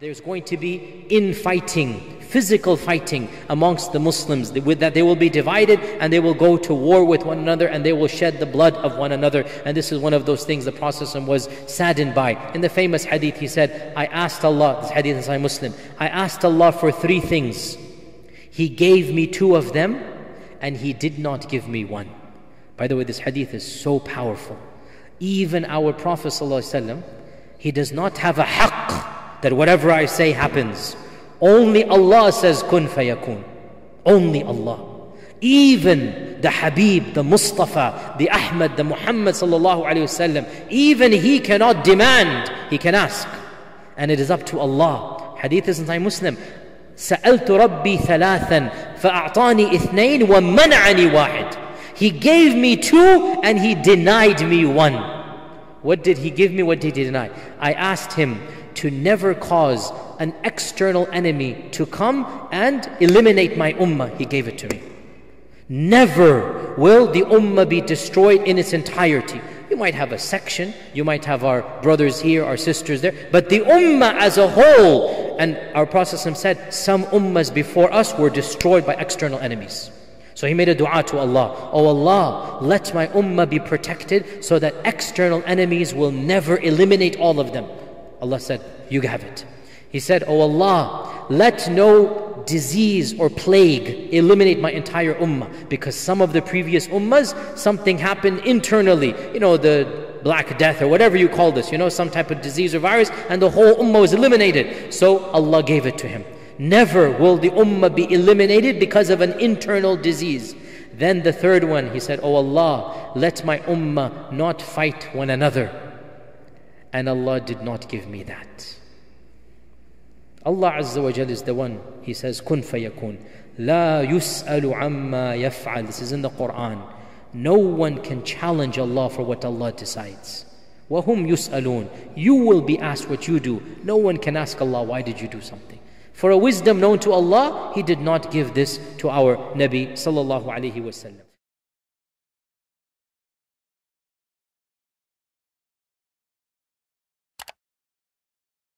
there's going to be infighting, physical fighting amongst the Muslims, that they will be divided and they will go to war with one another and they will shed the blood of one another. And this is one of those things the Prophet was saddened by. In the famous hadith, he said, I asked Allah, this hadith is Sahih Muslim, I asked Allah for 3 things. He gave me 2 of them and He did not give me 1. By the way, this hadith is so powerful. Even our Prophet ﷺ, he does not have a haqq that whatever I say happens. Only Allah says kun fayakun. Only Allah. Even the Habib, the Mustafa, the Ahmad, the Muhammad sallallahu alayhi wasallam, even he cannot demand, he can ask. And it is up to Allah. Hadith is in Sahih Muslim. سألت ربي ثلاثا فأعطاني 2 ومنعني 1. He gave me 2 and He denied me 1. What did He give me? What did He deny? I asked Him to never cause an external enemy to come and eliminate my ummah. He gave it to me. Never will the ummah be destroyed in its entirety. You might have a section, you might have our brothers here, our sisters there, but the ummah as a whole, and our Prophet said, some ummahs before us were destroyed by external enemies. So he made a dua to Allah, oh Allah, let my ummah be protected so that external enemies will never eliminate all of them. Allah said, you have it. He said, oh Allah, let no disease or plague eliminate my entire ummah, because some of the previous ummahs, something happened internally, the Black Death or whatever you call this, some type of disease or virus, and the whole ummah was eliminated. So Allah gave it to him. Never will the ummah be eliminated because of an internal disease. Then the 3rd one, he said, oh Allah, let my ummah not fight one another. And Allah did not give me that. Allah Azza wa Jal is the one, He says, kun fayakun. La yus'alu amma yaf'al. This is in the Quran. No one can challenge Allah for what Allah decides. وَهُمْ يُسْأَلُونَ. You will be asked what you do. No one can ask Allah, why did you do something? For a wisdom known to Allah, He did not give this to our Nabi sallallahu alayhi wa sallam.